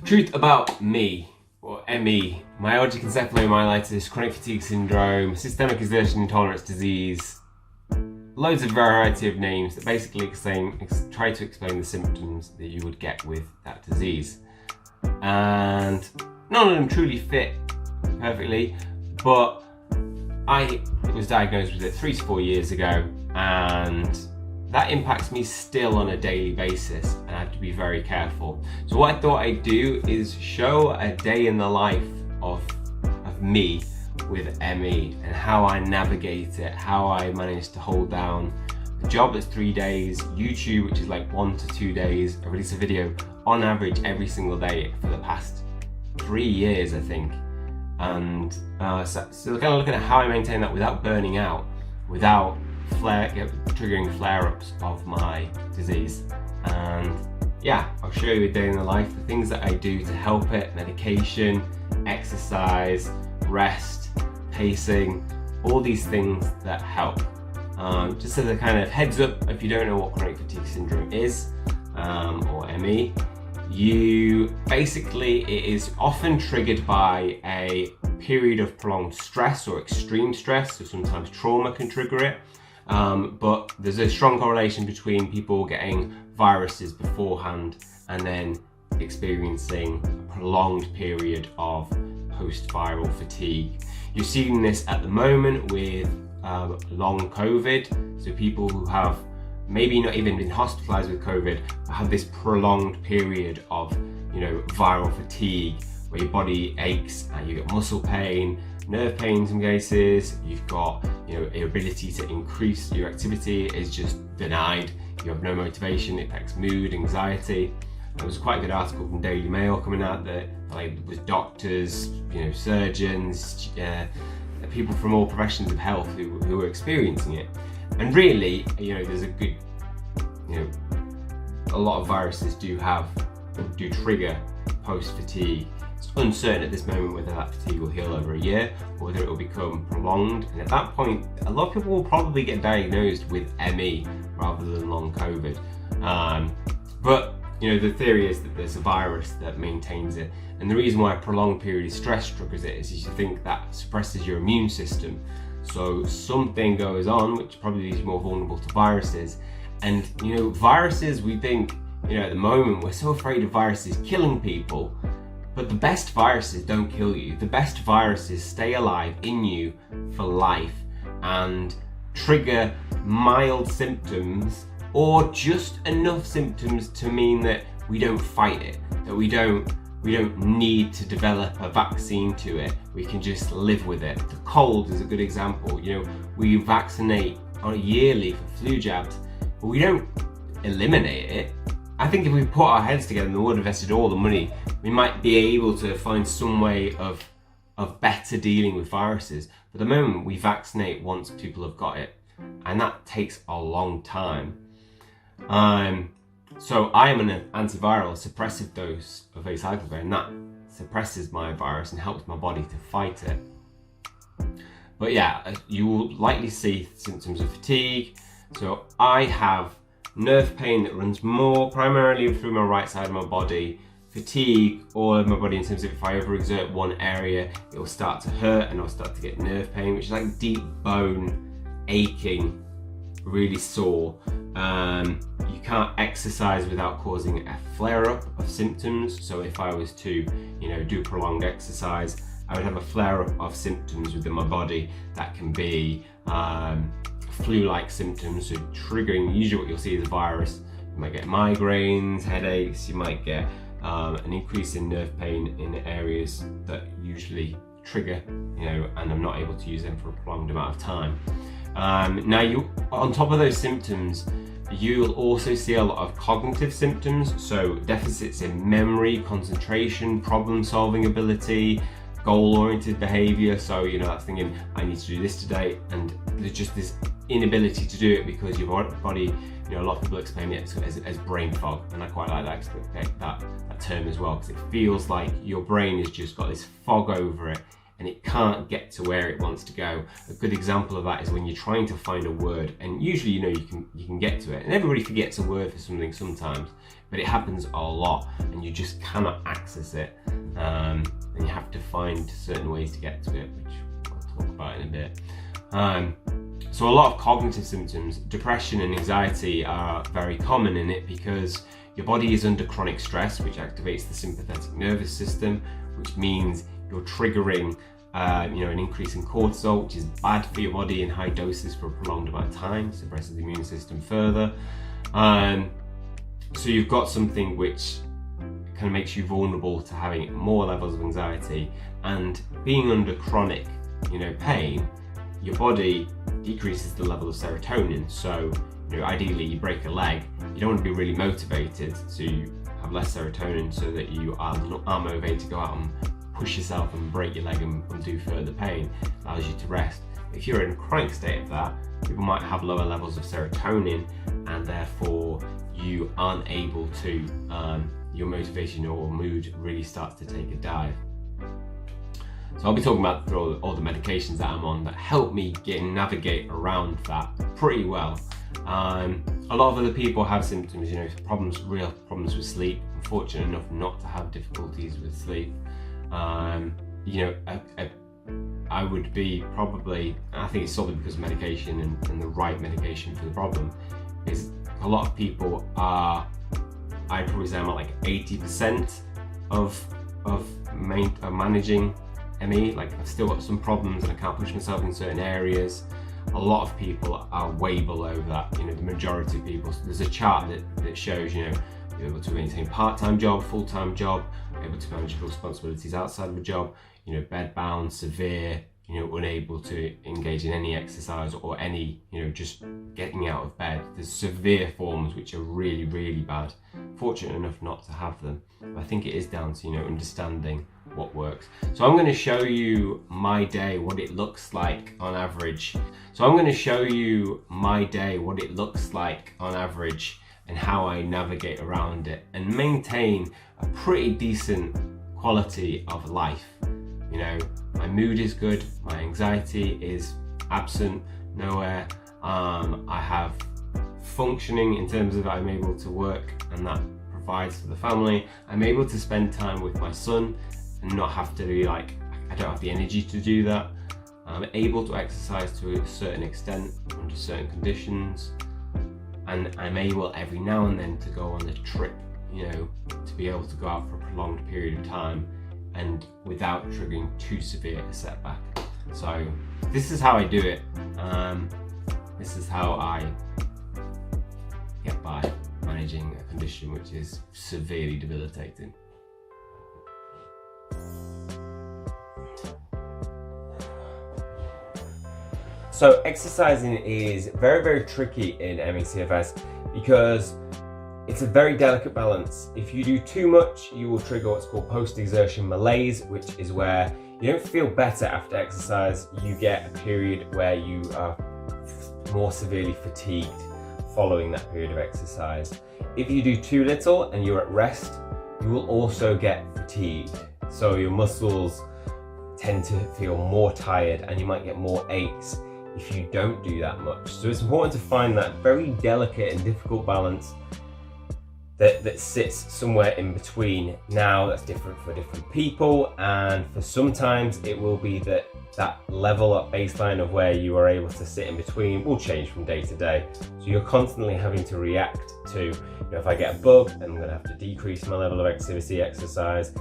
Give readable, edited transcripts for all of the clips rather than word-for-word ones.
Truth about me, or ME, myalgic encephalomyelitis, chronic fatigue syndrome, systemic exertion intolerance disease, loads of variety of names that basically try to explain the symptoms that you would get with that disease. And none of them truly fit perfectly, but I was diagnosed with it 3 to 4 years ago, and that impacts me still on a daily basis, and I have to be very careful. So what I thought I'd do is show a day in the life of me with ME and how I navigate it, how I manage to hold down a job that's 3 days, YouTube, which is like 1 to 2 days. I release a video on average every single day for the past 3 years, I think. And so kind of looking at how I maintain that without burning out, without triggering flare-ups of my disease. And yeah, I'll show you a day in the life, the things that I do to help it: medication, exercise, rest, pacing, all these things that help. Just as a kind of heads up, if you don't know what chronic fatigue syndrome is, or ME, it is often triggered by a period of prolonged stress or extreme stress, so sometimes trauma can trigger it. But there's a strong correlation between people getting viruses beforehand and then experiencing a prolonged period of post-viral fatigue. You're seeing this at the moment with long COVID, so people who have maybe not even been hospitalized with COVID, but have this prolonged period of, viral fatigue, where your body aches and you get muscle pain, nerve pain in some cases. You've got, your ability to increase your activity is just denied. You have no motivation. It affects mood, anxiety. There was quite a good article from Daily Mail coming out that was doctors, surgeons, people from all professions of health who were experiencing it. And really, there's a good, a lot of viruses do trigger post-fatigue. It's uncertain at this moment whether that fatigue will heal over a year or whether it will become prolonged. And at that point, a lot of people will probably get diagnosed with ME rather than long COVID. But the theory is that there's a virus that maintains it. And the reason why a prolonged period of stress triggers it is you think that suppresses your immune system. So something goes on which probably is more vulnerable to viruses. And viruses, we think, at the moment we're so afraid of viruses killing people, but the best viruses don't kill you. The best viruses stay alive in you for life and trigger mild symptoms, or just enough symptoms to mean that we don't fight it, that we don't need to develop a vaccine to it. We can just live with it. The cold is a good example. We vaccinate yearly for flu jabs, but we don't eliminate it. I think if we put our heads together and the world invested all the money, we might be able to find some way of better dealing with viruses. But at the moment, we vaccinate once people have got it, and that takes a long time. So I am an antiviral, suppressive dose of acyclovir, and that suppresses my virus and helps my body to fight it. But yeah, you will likely see symptoms of fatigue. So I have nerve pain that runs more primarily through my right side of my body, fatigue all over my body in terms of if I overexert one area, it will start to hurt and I'll start to get nerve pain, which is like deep bone aching, really sore. You can't exercise without causing a flare-up of symptoms. So if I was to, do prolonged exercise, I would have a flare-up of symptoms within my body that can be flu-like symptoms, so triggering. Usually what you'll see is a virus. You might get migraines, headaches, you might get an increase in nerve pain in areas that usually trigger, and I'm not able to use them for a prolonged amount of time. Now, on top of those symptoms, you'll also see a lot of cognitive symptoms, so deficits in memory, concentration, problem-solving ability, goal-oriented behavior. So that's thinking, I need to do this today, and there's just this inability to do it because your body, a lot of people explain it as brain fog, and I quite like that term as well, because it feels like your brain has just got this fog over it and it can't get to where it wants to go. A good example of that is when you're trying to find a word, and usually you can get to it, and everybody forgets a word for something sometimes, but it happens a lot and you just cannot access it, and you have to find certain ways to get to it, which I'll talk about in a bit. So a lot of cognitive symptoms, depression and anxiety, are very common in it because your body is under chronic stress, which activates the sympathetic nervous system, which means you're triggering an increase in cortisol, which is bad for your body in high doses for a prolonged amount of time, suppresses the immune system further. So you've got something which kind of makes you vulnerable to having more levels of anxiety, and being under chronic pain, your body decreases the level of serotonin. So ideally you break a leg, you don't want to be really motivated to have less serotonin so that you are motivated to go out and push yourself and break your leg and do further pain. It allows you to rest. If you're in a chronic state of that, people might have lower levels of serotonin, and therefore you aren't able to, your motivation or mood really starts to take a dive. So I'll be talking about all the medications that I'm on that help me navigate around that pretty well. A lot of other people have symptoms, real problems with sleep. I'm fortunate enough not to have difficulties with sleep. I would be probably, I think it's solely because of medication and the right medication for the problem, is a lot of people are, I'd probably say I'm at like 80% of managing ME. Like I've still got some problems and I can't push myself in certain areas. A lot of people are way below that, the majority of people. So there's a chart that shows, you're able to maintain part-time job, full-time job, able to manage responsibilities outside of a job, bedbound, severe, unable to engage in any exercise or any, just getting out of bed. There's severe forms which are really, really bad. Fortunate enough not to have them. But I think it is down to, understanding what works. So I'm going to show you my day, what it looks like on average. And how I navigate around it and maintain a pretty decent quality of life. My mood is good, my anxiety is absent, nowhere. I have functioning in terms of I'm able to work and that provides for the family. I'm able to spend time with my son and not have to be like, I don't have the energy to do that. I'm able to exercise to a certain extent under certain conditions. And I'm able every now and then to go on a trip, to be able to go out for a prolonged period of time and without triggering too severe a setback. So this is how I do it. This is how I get by managing a condition which is severely debilitating. So exercising is very, very tricky in ME/CFS because it's a very delicate balance. If you do too much, you will trigger what's called post-exertion malaise, which is where you don't feel better after exercise. You get a period where you are more severely fatigued following that period of exercise. If you do too little and you're at rest, you will also get fatigued. So your muscles tend to feel more tired and you might get more aches if you don't do that much. So it's important to find that very delicate and difficult balance that sits somewhere in between. Now that's different for different people, and for sometimes it will be that level up baseline of where you are able to sit in between will change from day to day. So you're constantly having to react to, if I get a bug, I'm going to have to decrease my level of activity, exercise.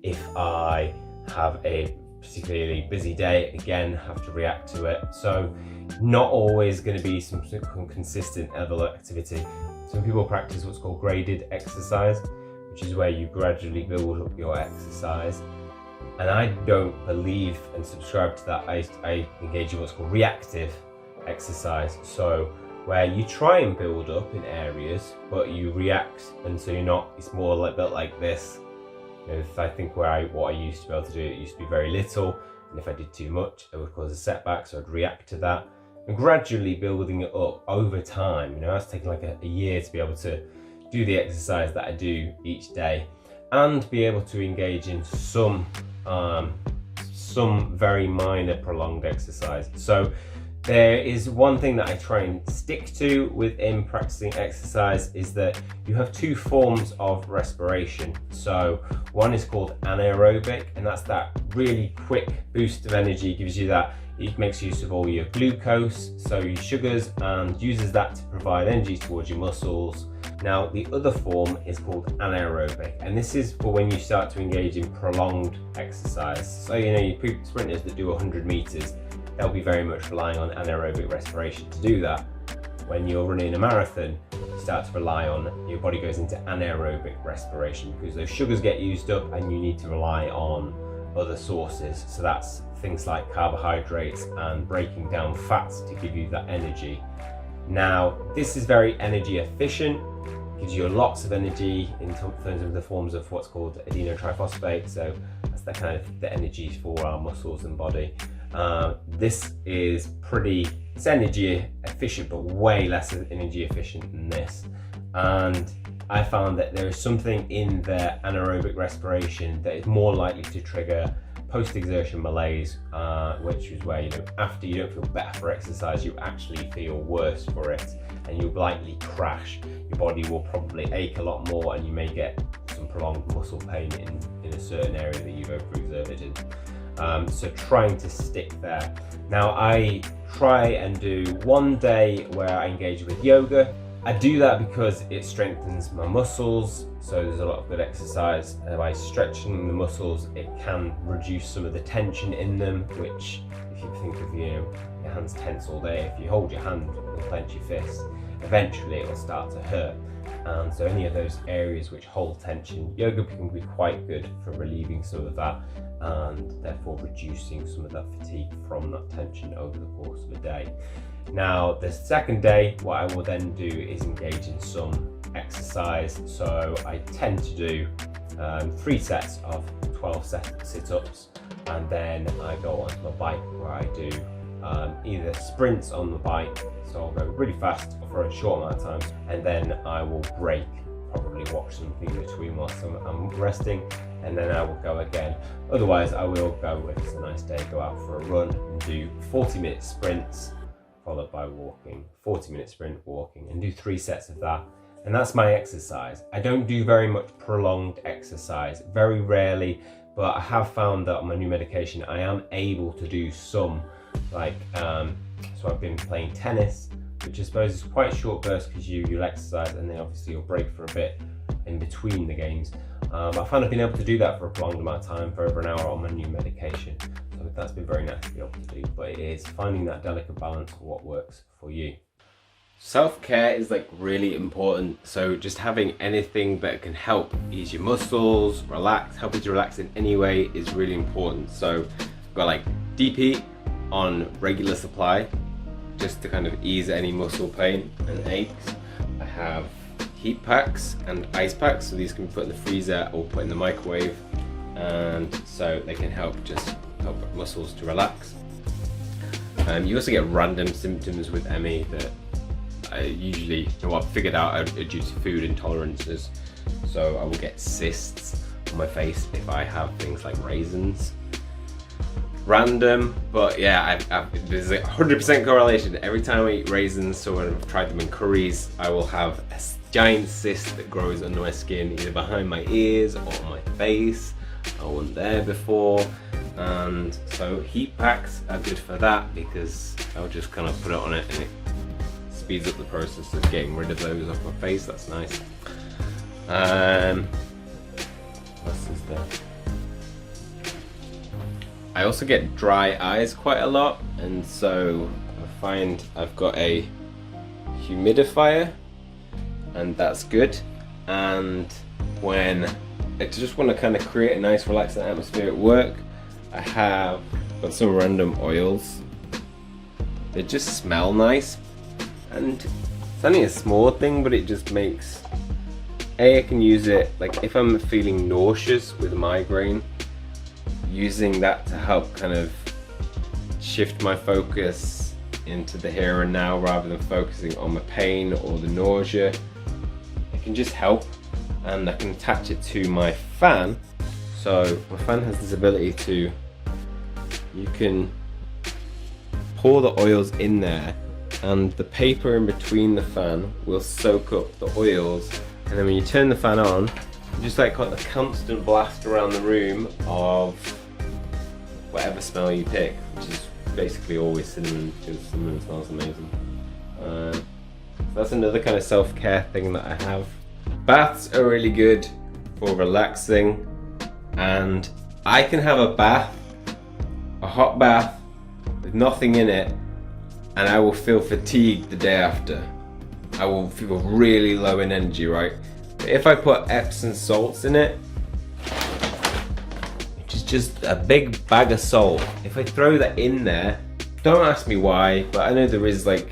If I have a particularly busy day, again, have to react to it. So not always going to be some consistent level of activity. Some people practice what's called graded exercise, which is where you gradually build up your exercise. And I don't believe and subscribe to that. I engage in what's called reactive exercise. So where you try and build up in areas, but you react, and so it's more like built like this. If I think what I used to be able to do, it used to be very little, and if I did too much, it would cause a setback, so I'd react to that. And gradually building it up over time, that's taken like a year to be able to do the exercise that I do each day and be able to engage in some some very minor prolonged exercise. So there is one thing that I try and stick to within practicing exercise, is that you have two forms of respiration. So one is called anaerobic, and that's that really quick boost of energy, gives you that, it makes use of all your glucose, so your sugars, and uses that to provide energy towards your muscles. Now the other form is called anaerobic, and this is for when you start to engage in prolonged exercise. So your sprinters that do 100 meters, they'll be very much relying on anaerobic respiration to do that. When you're running a marathon, you start to rely on, your body goes into anaerobic respiration because those sugars get used up and you need to rely on other sources. So that's things like carbohydrates and breaking down fats to give you that energy. Now, this is very energy efficient, gives you lots of energy in terms of the forms of what's called adenotriphosphate. So that's the kind of the energy for our muscles and body. This is it's energy efficient, but way less energy efficient than this. And I found that there is something in the anaerobic respiration that is more likely to trigger post-exertion malaise, which is where, after you don't feel better for exercise, you actually feel worse for it, and you'll likely crash. Your body will probably ache a lot more, and you may get some prolonged muscle pain in a certain area that you've overexerted in. So trying to stick there. Now I try and do one day where I engage with yoga. I do that because it strengthens my muscles, so there's a lot of good exercise. By stretching the muscles, it can reduce some of the tension in them, which, if you think of your hands tense all day, if you hold your hand and clench your fist, eventually it will start to hurt. And so any of those areas which hold tension, yoga can be quite good for relieving some of that, and therefore reducing some of that fatigue from that tension over the course of a day. Now the second day, what I will then do is engage in some exercise. So I tend to do 3 sets of 12 sit-ups, and then I go onto my bike where I do either sprints on the bike, so I'll go really fast for a short amount of time, and then I will break, probably watch something in between whilst I'm resting, and then I will go again. Otherwise I will go, if it's a nice day, go out for a run and do 40-minute sprints followed by walking, 40-minute sprint, walking, and do 3 sets of that. And that's my exercise. I don't do very much prolonged exercise, very rarely, but I have found that on my new medication I am able to do some, so I've been playing tennis, which I suppose is quite short bursts because you'll exercise and then obviously you'll break for a bit in between the games. I found I've been able to do that for a prolonged amount of time, for over an hour on my new medication. So that's been very nice to be able to do, but it is finding that delicate balance of what works for you. Self-care is really important, so just having anything that can help ease your muscles, help you to relax in any way is really important. So I've got DP on regular supply, just to kind of ease any muscle pain and aches. I have heat packs and ice packs, so these can be put in the freezer or put in the microwave, and so they can help muscles to relax. You also get random symptoms with ME that I usually, I've figured out are due to food intolerances. So I will get cysts on my face if I have things like raisins. Random, but yeah, there's a 100% correlation. Every time I eat raisins, so when I've tried them in curries, I will have a giant cyst that grows under my skin, either behind my ears or on my face. I wasn't there before. And so heat packs are good for that, because I'll just kind of put it on it and it speeds up the process of getting rid of those off my face. That's nice. What else is there? I also get dry eyes quite a lot, and so I find I've got a humidifier, and that's good. And when I just want to kind of create a nice relaxing atmosphere at work, I have got some random oils. They just smell nice, and it's only a small thing, but it just makes, I can use it if I'm feeling nauseous with a migraine, using that to help kind of shift my focus into the here and now rather than focusing on my pain or the nausea. It can just help, and I can attach it to my fan. So my fan has this ability to you can pour the oils in there, and the paper in between the fan will soak up the oils, and then when you turn the fan on, you just like got a constant blast around the room of whatever smell you pick, which is basically always cinnamon, because cinnamon smells amazing. So that's another kind of self-care thing that I have. Baths are really good for relaxing, and I can have a hot bath with nothing in it, and I will feel fatigued the day after. I will feel really low in energy, right? But if I put Epsom salts in it, which is just a big bag of salt, if I throw that in there, don't ask me why, but I know there is like,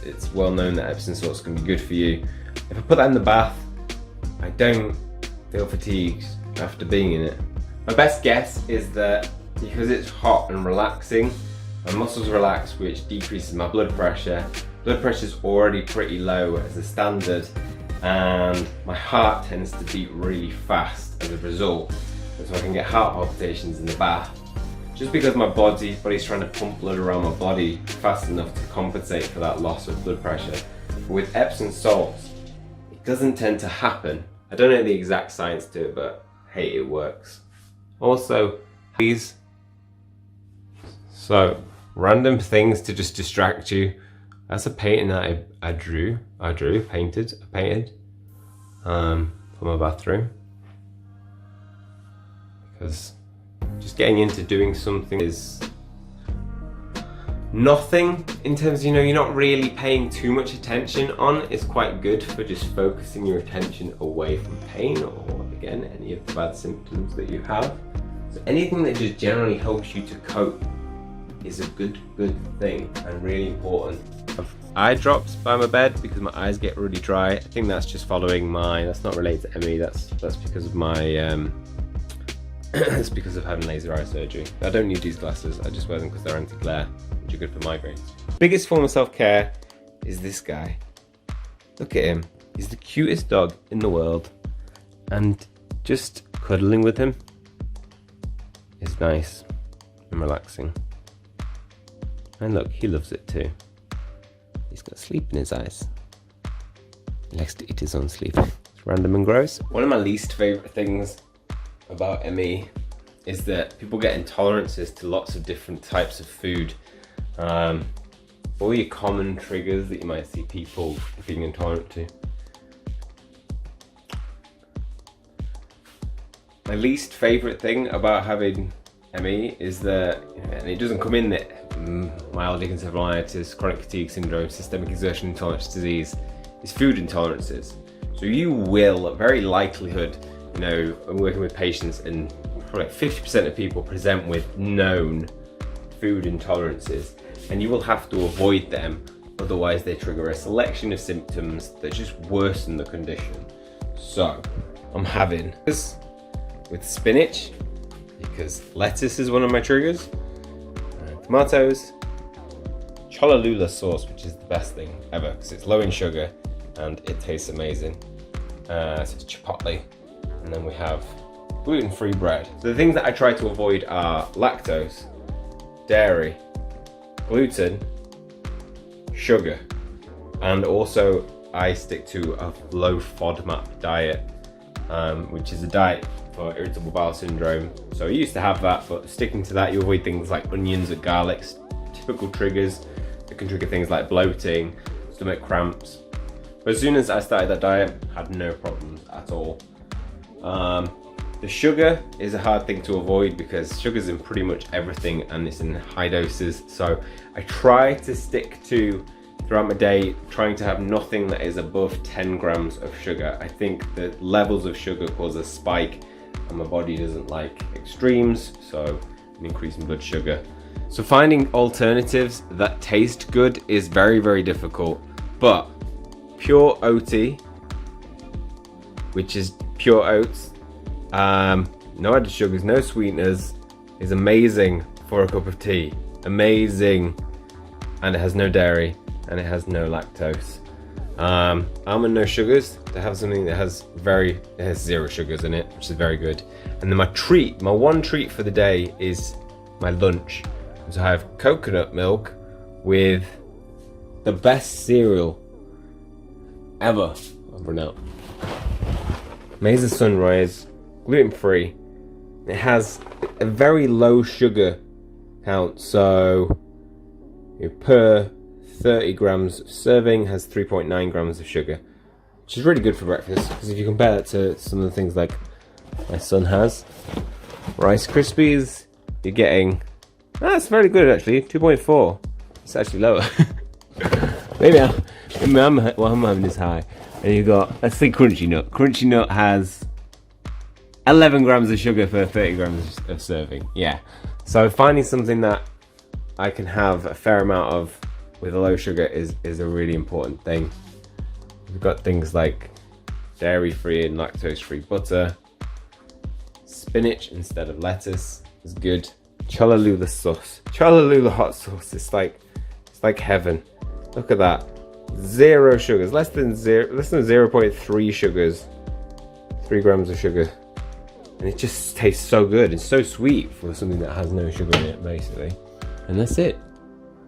it's well known that Epsom salts can be good for you. If I put that in the bath, I don't feel fatigued after being in it. My best guess is that because it's hot and relaxing, my muscles relax, which decreases my blood pressure. Blood pressure is already pretty low as a standard, and my heart tends to beat really fast as a result. So I can get heart palpitations in the bath, just because my body's trying to pump blood around my body fast enough to compensate for that loss of blood pressure. But with Epsom salts, it doesn't tend to happen. I don't know the exact science to it, but hey, it works. Also, these, so random things to just distract you. That's a painting that I painted for my bathroom, because just getting into doing something is nothing in terms of, you know, you're not really paying too much attention on. It's quite good for just focusing your attention away from pain or, again, any of the bad symptoms that you have. So anything that just generally helps you to cope is a good thing and really important. Eye drops by my bed because my eyes get really dry. I think that's just following that's not related to ME, that's because of my it's because of having laser eye surgery. I don't need these glasses, I just wear them because they're anti-glare, which are good for migraines. Biggest form of self-care is this guy. Look at him. He's the cutest dog in the world, and just cuddling with him is nice and relaxing. And look, he loves it too. He's got sleep in his eyes. He likes to eat his own sleep. It's random and gross. One of my least favourite things about ME is that people get intolerances to lots of different types of food. All your common triggers that you might see people being intolerant to. My least favourite thing about having ME is that, and it doesn't come in that mild encephalitis, chronic fatigue syndrome, systemic exertion intolerance disease, is food intolerances. So you will, very likelihood, you know, I'm working with patients, and probably 50% of people present with known food intolerances, and you will have to avoid them, otherwise they trigger a selection of symptoms that just worsen the condition. So I'm having this with spinach, because lettuce is one of my triggers, tomatoes, Cholula sauce, which is the best thing ever because it's low in sugar and it tastes amazing. So it's chipotle, and then we have gluten-free bread. So the things that I try to avoid are lactose, dairy, gluten, sugar, and also I stick to a low FODMAP diet, which is a diet for irritable bowel syndrome. So I used to have that, but sticking to that, you avoid things like onions and garlics, typical triggers that can trigger things like bloating, stomach cramps. But as soon as I started that diet, I had no problems at all. The sugar is a hard thing to avoid because sugar's in pretty much everything and it's in high doses. So I try to stick to, throughout my day, trying to have nothing that is above 10 grams of sugar. I think the levels of sugar cause a spike and my body doesn't like extremes, so an increase in blood sugar. So finding alternatives that taste good is very, very difficult, but pure oaty, which is pure oats, no added sugars, no sweeteners, is amazing for a cup of tea. Amazing. And it has no dairy and it has no lactose. Almond no sugars, to have something that has zero sugars in it, which is very good. And then my one treat for the day is my lunch. So I have coconut milk with the best cereal ever. I've run out. Maize Sunrise, gluten-free. It has a very low sugar count, so per 30 grams of serving has 3.9 grams of sugar, which is really good for breakfast, because if you compare that to some of the things like my son has, Rice Krispies, you're getting, that's very good actually, 2.4. It's actually lower. maybe what I'm having is high. And you got, let's say Crunchy Nut. Crunchy Nut has 11 grams of sugar for 30 grams of serving. Yeah. So finding something that I can have a fair amount of with a low sugar is a really important thing. We've got things like dairy-free and lactose-free butter. Spinach instead of lettuce is good. Cholula sauce. Cholula hot sauce. It's like heaven. Look at that. 0 sugars. Less than 0.3 sugars. 3 grams of sugar. And it just tastes so good. It's so sweet for something that has no sugar in it, basically. And that's it.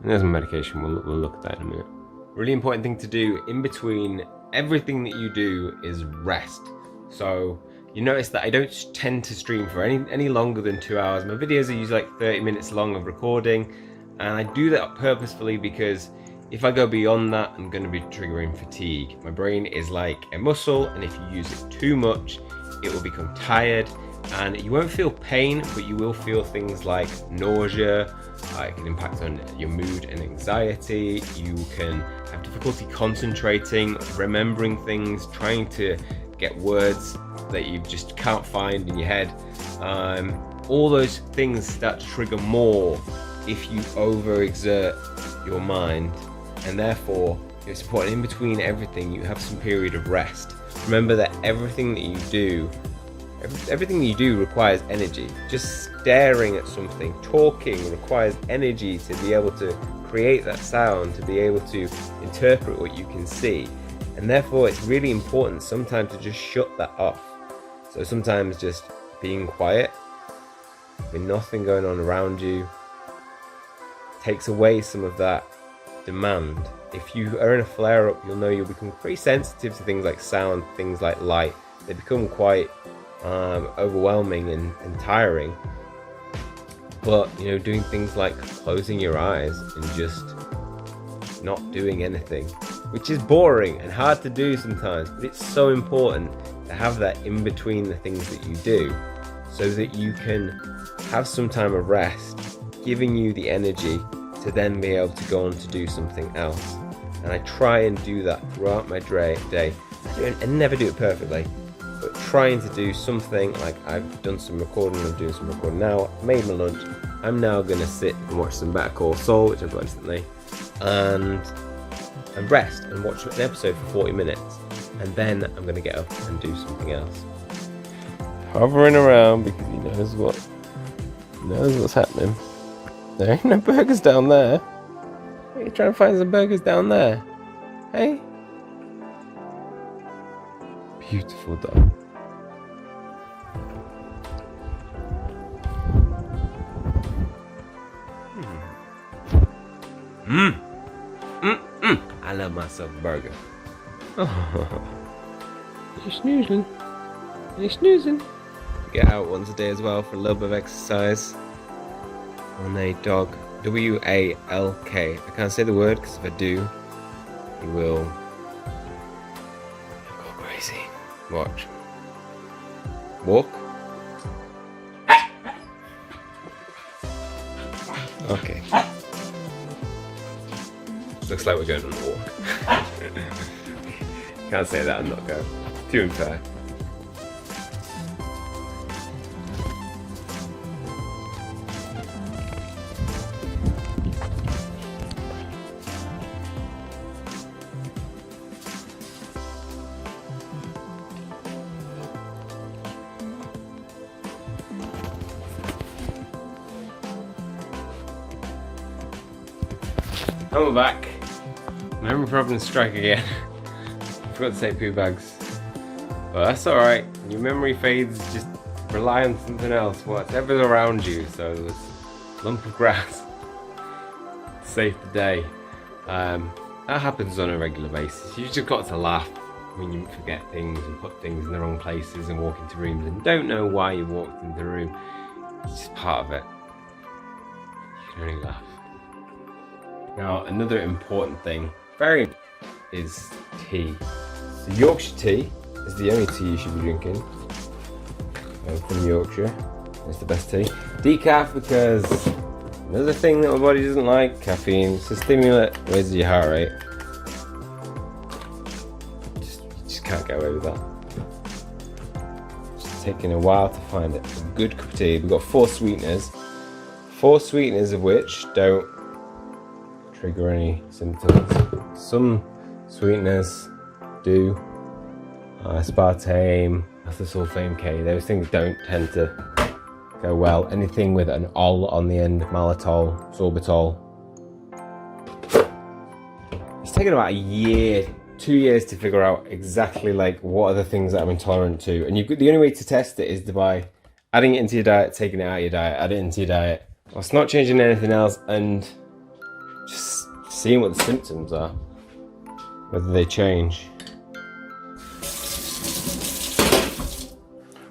And there's my medication. We'll look at that in a minute. Really important thing to do in between everything that you do is rest. So you notice that I don't tend to stream for any longer than 2 hours. My videos are usually like 30 minutes long of recording, and I do that purposefully because if I go beyond that, I'm going to be triggering fatigue. My brain is like a muscle, and if you use it too much, it will become tired, and you won't feel pain, but you will feel things like nausea. It can impact on your mood and anxiety. You can have difficulty concentrating, remembering things, trying to get words that you just can't find in your head. All those things start to trigger more if you overexert your mind, and therefore it's important in between everything you have some period of rest. Remember that everything that you do requires energy. Just staring at something, talking requires energy to be able to create that sound, to be able to interpret what you can see. And therefore it's really important sometimes to just shut that off. So sometimes just being quiet, with nothing going on around you, takes away some of that demand. If you are in a flare-up, you'll know you'll become pretty sensitive to things like sound, things like light. They become quite overwhelming and tiring. But doing things like closing your eyes and just not doing anything, which is boring and hard to do sometimes, but it's so important to have that in between the things that you do, so that you can have some time of rest, giving you the energy to then be able to go on to do something else. And I try and do that throughout my day. I never do it perfectly, but trying to do something. Like I've done some recording, I'm doing some recording now, made my lunch, I'm now going to sit and watch some Better Call Saul, which I've got recently, and rest and watch an episode for 40 minutes, and then I'm going to get up and do something else. Hovering around because he knows what's happening. There ain't no burgers down there. Are you trying to find some burgers down there? Hey? Beautiful dog. I love myself a burger. Oh. You're snoozing. You're snoozing. Get out once a day as well for a little bit of exercise. On a dog. W-A-L-K. I can't say the word because if I do, you will go crazy. Watch. Walk. Okay. Looks like we're going on a walk. Can't say that, I'm not going. Too unfair. And we're back. Memory problems strike again. I forgot to take poo bags. But that's alright. Your memory fades, just rely on something else. Whatever's around you. So there's a lump of grass. saved the day. That happens on a regular basis. You just got to laugh when you forget things and put things in the wrong places and walk into rooms and don't know why you walked into the room. It's just part of it. You can only laugh. Now, another important thing, is tea. So Yorkshire tea is the only tea you should be drinking. From Yorkshire, it's the best tea. Decaf, because another thing that my body doesn't like, caffeine. It's a stimulant, raises your heart rate. You just can't get away with that. It's taking a while to find it. A good cup of tea. We've got 4 sweeteners. 4 sweeteners of which don't trigger any symptoms. Some sweeteners do. Aspartame, methylsulfame K, those things don't tend to go well. Anything with an ol on the end, maltitol, sorbitol. It's taken about a year, 2 years to figure out exactly like what are the things that I'm intolerant to. And the only way to test it is by adding it into your diet, taking it out of your diet, add it into your diet. Whilst not changing anything else and just seeing what the symptoms are, whether they change.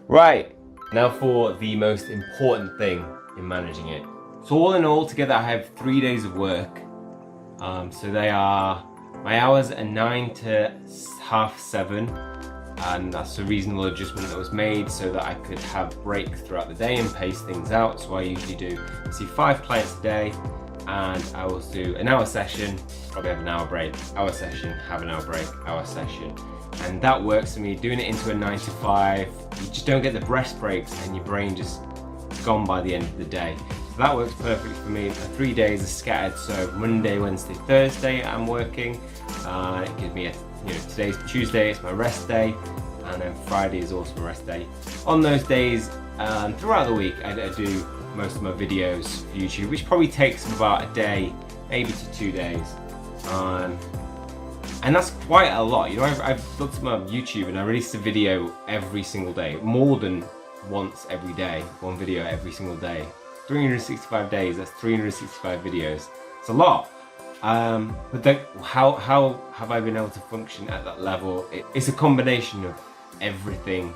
Right, now for the most important thing in managing it. So all in all, together I have 3 days of work. So they are, my hours are 9 to 7:30, and that's a reasonable adjustment that was made so that I could have breaks throughout the day and pace things out. So I usually I see 5 clients a day, and I will do an hour session, probably have an hour break, hour session, have an hour break, hour session. And that works for me. Doing it into a 9 to 5, you just don't get the rest breaks and your brain just gone by the end of the day. So that works perfectly for me. The 3 days are scattered, so Monday, Wednesday, Thursday I'm working. It gives me today's Tuesday, it's my rest day, and then Friday is also my rest day. On those days, throughout the week, I do most of my videos for YouTube, which probably takes about a day, maybe to 2 days. And that's quite a lot. I've looked at my YouTube and I release a video every single day, more than once every day, one video every single day. 365 days, that's 365 videos. It's a lot. But then how have I been able to function at that level? It's a combination of everything,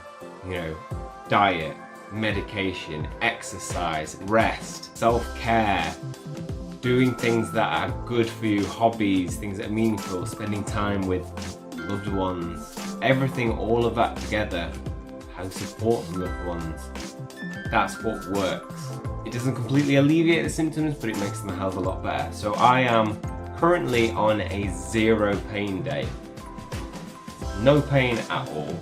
diet, medication, exercise, rest, self-care, doing things that are good for you, hobbies, things that are meaningful, spending time with loved ones, everything, all of that together, how support from loved ones. That's what works. It doesn't completely alleviate the symptoms, but it makes them a hell of a lot better. So I am currently on a 0 pain day. No pain at all.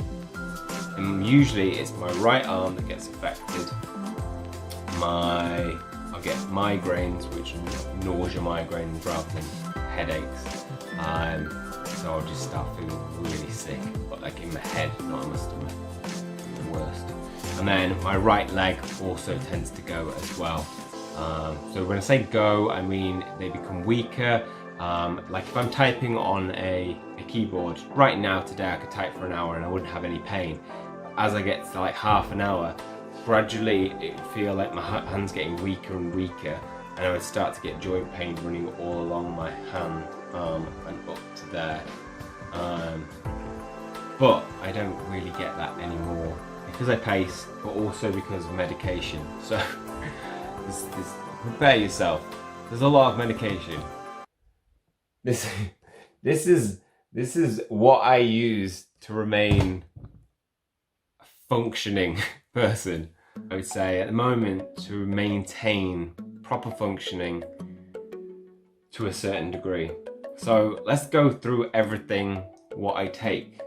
And usually it's my right arm that gets affected. I'll get migraines, which are nausea migraines rather than headaches. So I'll just start feeling really sick, but like in my head, not in my stomach. The worst. And then my right leg also tends to go as well. So when I say go, I mean they become weaker. Like if I'm typing on a keyboard, right now today I could type for an hour and I wouldn't have any pain. As I get to like half an hour, gradually it would feel like my hand's getting weaker and weaker, and I would start to get joint pain running all along my hand and up to there. But I don't really get that anymore because I pace, but also because of medication. So prepare yourself. There's a lot of medication. This is what I use to remain a functioning person. I would say at the moment to maintain proper functioning to a certain degree. So let's go through everything what I take,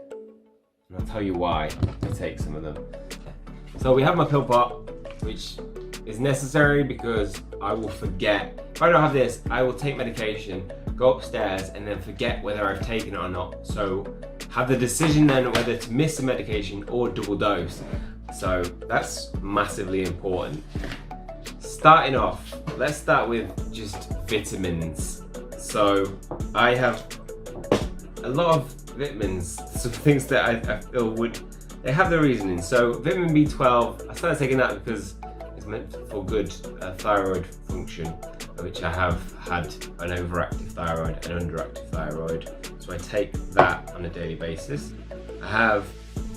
and I'll tell you why I take some of them. So we have my pill pot, which is necessary because I will forget. If I don't have this, I will take medication, go upstairs, and then forget whether I've taken it or not. So have the decision then whether to miss the medication or double dose. So that's massively important. Starting off, let's start with just vitamins. So I have a lot of vitamins, some things that I feel they have their reasoning. So vitamin B12, I started taking that because it's meant for good thyroid function. which I have had an overactive thyroid and underactive thyroid. So I take that on a daily basis. I have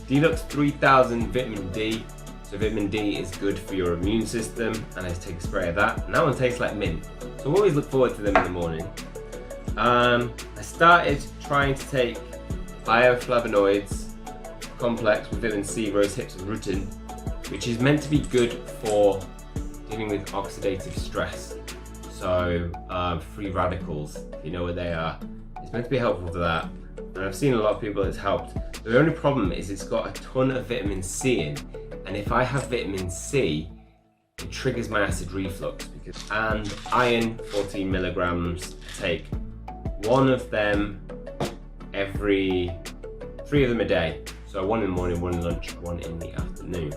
Deluxe 3000 vitamin D. So vitamin D is good for your immune system, and I take a spray of that. And that one tastes like mint. So I always look forward to them in the morning. I started trying to take bioflavonoids complex with vitamin C, rose hips and rutin, which is meant to be good for dealing with oxidative stress. So free radicals, if you know what they are. It's meant to be helpful for that. And I've seen a lot of people it's helped. The only problem is it's got a ton of vitamin C in. And if I have vitamin C, it triggers my acid reflux. And iron, 14 milligrams, I take one of them every 3 of them a day. So one in the morning, one in lunch, one in the afternoon.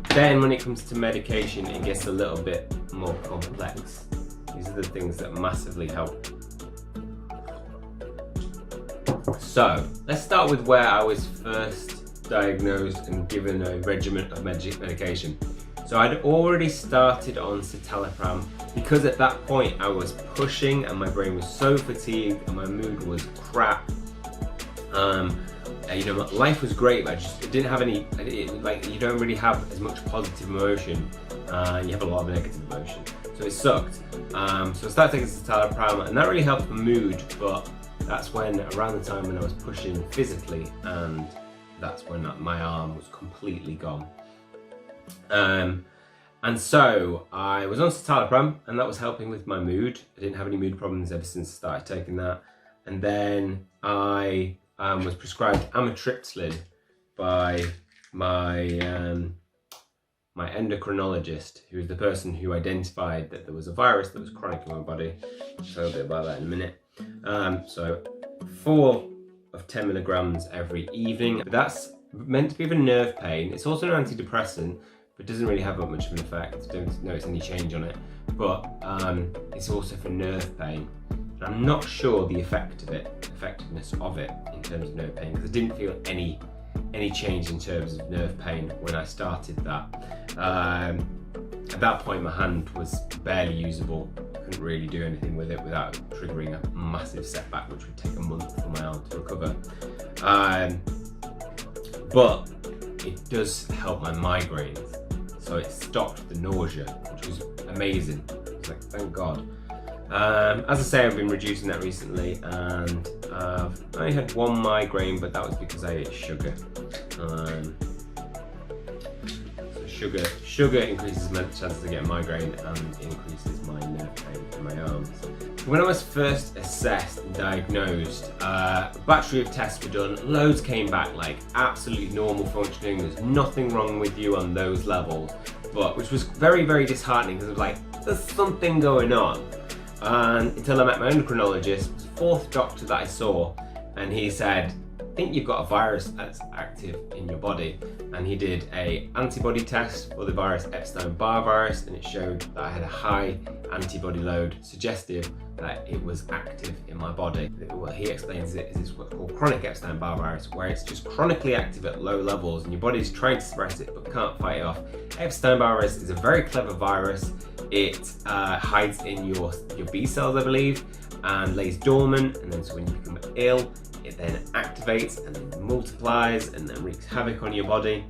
Then when it comes to medication, it gets a little bit more complex. These are the things that massively help. So let's start with where I was first diagnosed and given a regimen of medication. So I'd already started on citalopram because at that point I was pushing and my brain was so fatigued and my mood was crap. You know, life was great, but it didn't have any, like you don't really have as much positive emotion, you have a lot of negative emotion. So it sucked. So I started taking citalopram and that really helped the mood, but that's when, around the time when I was pushing physically, and that's when my arm was completely gone. And so I was on citalopram and that was helping with my mood. I didn't have any mood problems ever since I started taking that. And then I was prescribed amitriptyline by my my endocrinologist, who was the person who identified that there was a virus that was chronic in my body. I'll tell you a bit about that in a minute. So 4 of 10 milligrams every evening. That's meant to be for nerve pain. It's also an antidepressant, but doesn't really have that much of an effect. Don't notice any change on it. But it's also for nerve pain. And I'm not sure the effectiveness of it in terms of nerve pain, because I didn't feel any change in terms of nerve pain when I started that. At that point my hand was barely usable. I couldn't really do anything with it without triggering a massive setback, which would take a month for my arm to recover. But it does help my migraines. So it stopped the nausea, which was amazing. It's like, thank God. As I say, I've been reducing that recently, and I only had 1 migraine, but that was because I ate sugar. So sugar increases my chances of getting migraine and increases my nerve pain in my arms. When I was first assessed and diagnosed, a battery of tests were done. Loads came back like absolutely normal functioning. There's nothing wrong with you on those levels, but which was very, very disheartening, because it was like, there's something going on. And until I met my endocrinologist, the 4th doctor that I saw, and he said, I think you've got a virus that's active in your body. And he did an antibody test for the virus Epstein-Barr virus, and it showed that I had a high antibody load, suggestive that it was active in my body. What he explains it is what's called chronic Epstein-Barr virus, where it's just chronically active at low levels and your body's trying to suppress it but can't fight it off. Epstein-Barr virus is a very clever virus. It hides in your B cells, I believe, and lays dormant, and then so when you become ill, it then activates and then multiplies and then wreaks havoc on your body.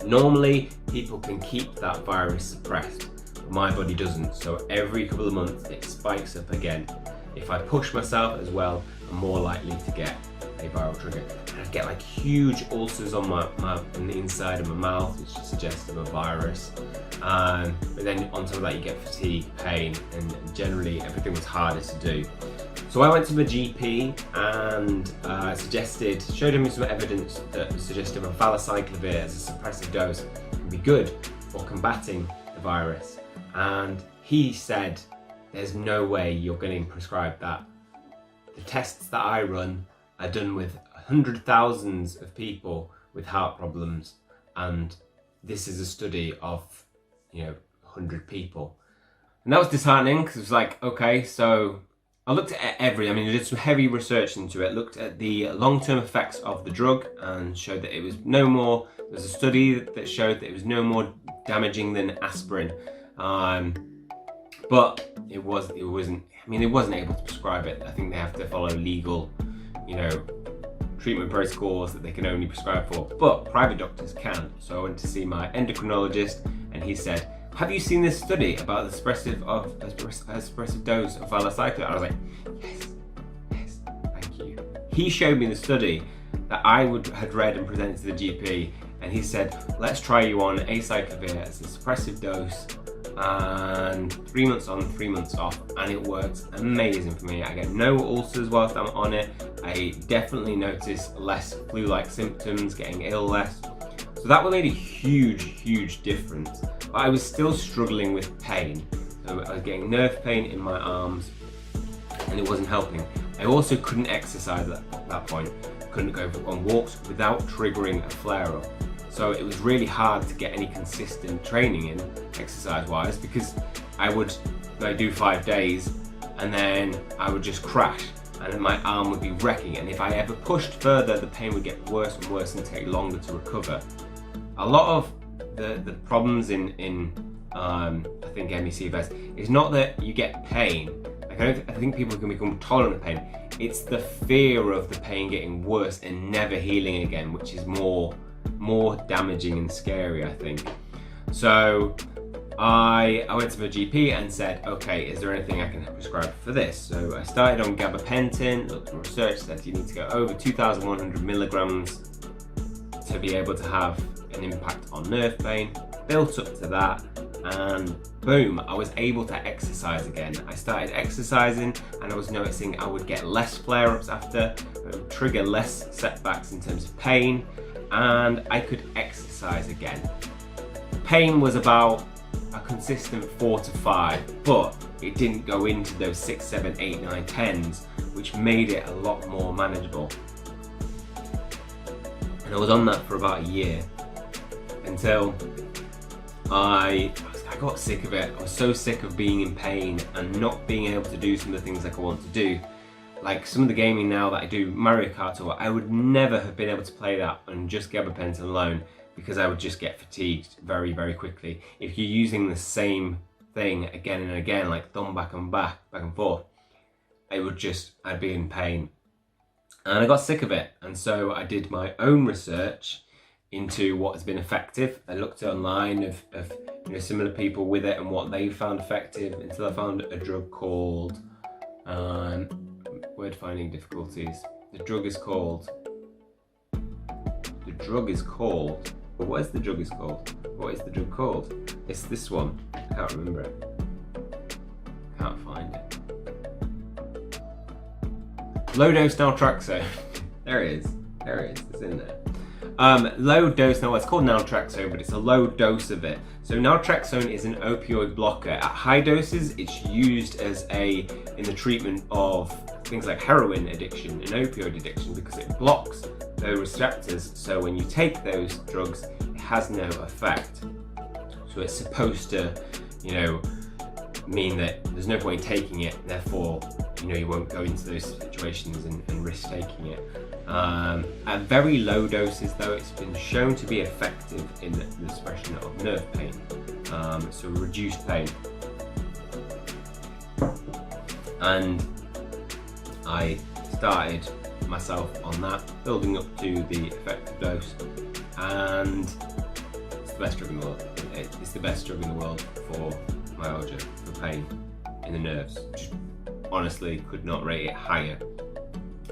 Normally, people can keep that virus suppressed, but my body doesn't, so every couple of months it spikes up again. If I push myself as well, I'm more likely to get a viral trigger. And I get like huge ulcers on in the inside of my mouth, which is suggestive of a virus. But then on top of that, you get fatigue, pain, and generally everything was harder to do. So I went to my GP and showed him some evidence that was suggestive of valacyclovir as a suppressive dose would be good for combating the virus. And he said, there's no way you're getting prescribed that. The tests that I run are done with thousands of people with heart problems, and this is a study of 100 people. And that was disheartening, because it was like, okay, so I looked at I did some heavy research into it, looked at the long-term effects of the drug and showed that it was no more, there's a study that showed that it was no more damaging than aspirin. But it wasn't. I mean, it wasn't able to prescribe it. I think they have to follow legal, treatment protocols that they can only prescribe for. But private doctors can. So I went to see my endocrinologist, and he said, "Have you seen this study about the suppressive dose of valacyclovir?" I was like, yes, thank you. He showed me the study that I had read and presented to the GP, and he said, "Let's try you on acyclovir as a suppressive dose, and 3 months on, 3 months off," and it works amazing for me. I get no ulcers whilst I'm on it. I definitely notice less flu-like symptoms, getting ill less. So that made a huge difference. But I was still struggling with pain. So I was getting nerve pain in my arms, and it wasn't helping. I also couldn't exercise at that point. Couldn't go on walks without triggering a flare-up. So it was really hard to get any consistent training in, exercise-wise, because I would do 5 days, and then I would just crash, and then my arm would be wrecking. And if I ever pushed further, the pain would get worse and worse and take longer to recover. A lot of the problems in I think ME/CFS is not that you get pain. I think people can become tolerant of pain. It's the fear of the pain getting worse and never healing again, which is more damaging and scary, I think. So I went to my GP and said, okay, is there anything I can prescribe for this? So I started on gabapentin, looked at research, said you need to go over 2,100 milligrams to be able to have an impact on nerve pain. Built up to that, and boom, I was able to exercise again. I started exercising, and I was noticing I would get less flare-ups after, it would trigger less setbacks in terms of pain, and I could exercise again. Pain was about a consistent 4 to 5, but it didn't go into those 6, 7, 8, 9, 10s, which made it a lot more manageable. And I was on that for about a year, until I got sick of it. I was so sick of being in pain and not being able to do some of the things like I want to do. Like some of the gaming now that I do, Mario Kart or I would never have been able to play that on just gabapentin alone, because I would just get fatigued very, very quickly. If you're using the same thing again and again, like thumb back and forth, I'd be in pain. And I got sick of it. And so I did my own research into what has been effective. I looked online of similar people with it and what they found effective, until I found a drug called word finding difficulties. The drug is called what is the drug called? It's this one. I can't remember it. Can't find it. Low dose naltrexone. There it is. It's in there. Low dose, it's called naltrexone, but it's a low dose of it. So naltrexone is an opioid blocker. At high doses, it's used in the treatment of things like heroin addiction and opioid addiction, because it blocks the receptors. So when you take those drugs, it has no effect. So it's supposed to, mean that there's no point in taking it, therefore, you won't go into those situations and risk taking it. At very low doses, though, it's been shown to be effective in the suppression of nerve pain, so reduced pain. And I started myself on that, building up to the effective dose, and it's the best drug in the world. It's the best drug in the world for myalgia, for pain in the nerves. Just honestly could not rate it higher.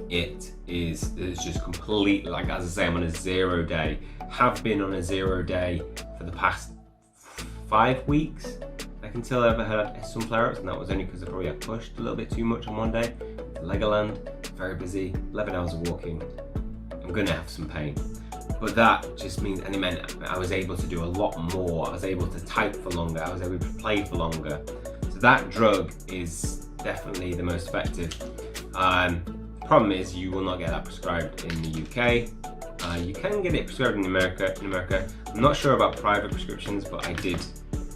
It's just completely, like, as I say, I'm on a 0 day. Have been on a 0 day for the past 5 weeks, like, until I ever had some flare-ups, and that was only because I probably got pushed a little bit too much on one day. Legoland, very busy, 11 hours of walking. I'm gonna have some pain. But that just means, and it meant I was able to do a lot more. I was able to type for longer. I was able to play for longer. So that drug is definitely the most effective. Problem is, you will not get that prescribed in the UK. You can get it prescribed in America. I'm not sure about private prescriptions, but I did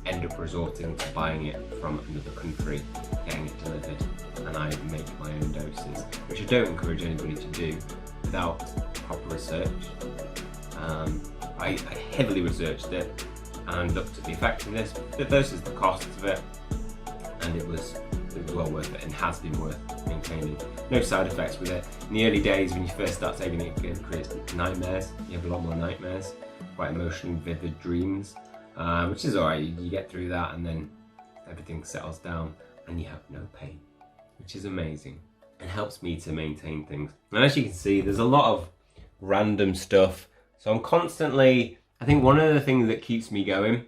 end up resorting to buying it from another country, getting it delivered, and I make my own doses, which I don't encourage anybody to do without proper research. I heavily researched it, and looked at the effectiveness versus the costs of it, and it was well worth it and has been worth maintaining. No side effects with it. In the early days when you first start taking it, it creates nightmares. You have a lot more nightmares, quite emotionally vivid dreams, which is alright. You get through that and then everything settles down and you have no pain, which is amazing and helps me to maintain things. And as you can see, there's a lot of random stuff. So I'm constantly, I think one of the things that keeps me going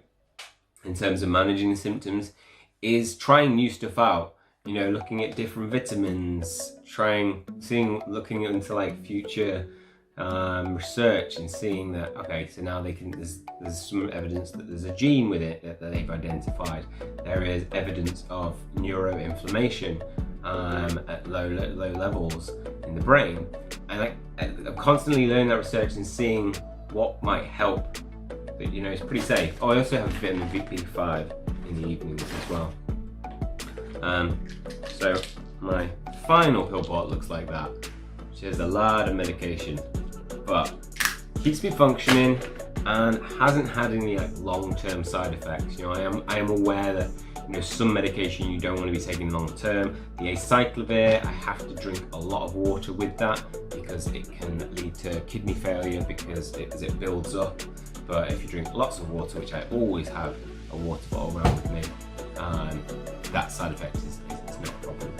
in terms of managing the symptoms is trying new stuff out. You know, looking at different vitamins, looking into like future research and seeing that, okay, so now there's some evidence that there's a gene with it that they've identified. There is evidence of neuroinflammation at low levels in the brain. And I'm constantly learning that research and seeing what might help. But, you know, it's pretty safe. Oh, I also have vitamin B5 in the evenings as well. So my final pill bottle looks like that, which has a lot of medication, but keeps me functioning and hasn't had any like long-term side effects. You know, I am aware that, you know, some medication you don't want to be taking long-term. The acyclovir, I have to drink a lot of water with that because it can lead to kidney failure because as it builds up. But if you drink lots of water, which I always have a water bottle around with me, that side effect is not a problem.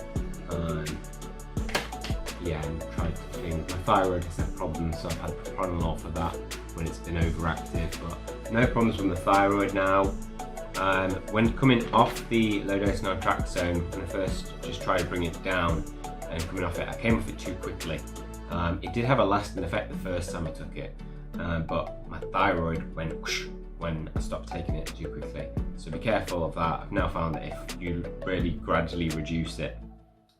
Yeah, and tried things. My thyroid has had problems, so I've had propranolol for that when it's been overactive, but no problems with the thyroid now. When coming off the low-dose naltrexone, when I first just tried to bring it down and coming off it, I came off it too quickly. It did have a lasting effect the first time I took it, but my thyroid went whoosh when I stopped taking it too quickly. So be careful of that. I've now found that if you really gradually reduce it,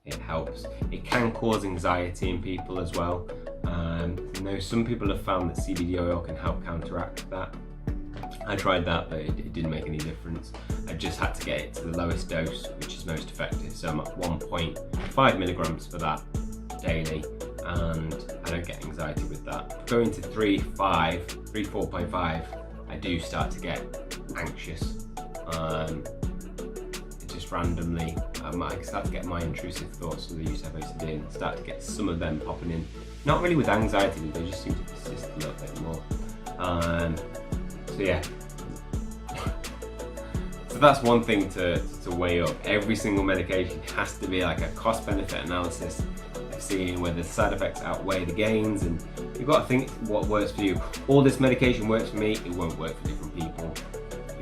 it helps. It can cause anxiety in people as well. You know, some people have found that CBD oil can help counteract that. I tried that, but it didn't make any difference. I just had to get it to the lowest dose, which is most effective. So I'm at 1.5 milligrams for that daily, and I don't get anxiety with that. Going to 4.5, I do start to get anxious. Just randomly, I start to get my intrusive thoughts of the use of OCD and start to get some of them popping in. Not really with anxiety, but they just seem to persist a little bit more. So yeah. So that's one thing to weigh up. Every single medication has to be like a cost-benefit analysis of seeing whether the side effects outweigh the gains, and you've got to think what works for you. All this medication works for me, it won't work for different people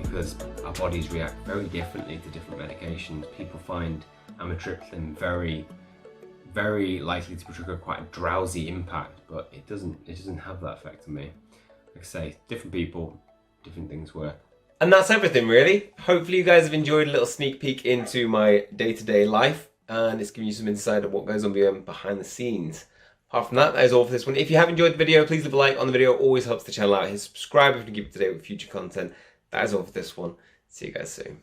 because our bodies react very differently to different medications. People find amitriptyline very, very likely to trigger quite a drowsy impact, but it doesn't have that effect on me. Like I say, different people, different things work. And that's everything really. Hopefully you guys have enjoyed a little sneak peek into my day-to-day life, and it's giving you some insight of what goes on behind the scenes. Apart from that is all for this one. If you have enjoyed the video, please leave a like on the video. It always helps the channel out. Hit subscribe if you keep up to date with future content. That is all for this one. See you guys soon.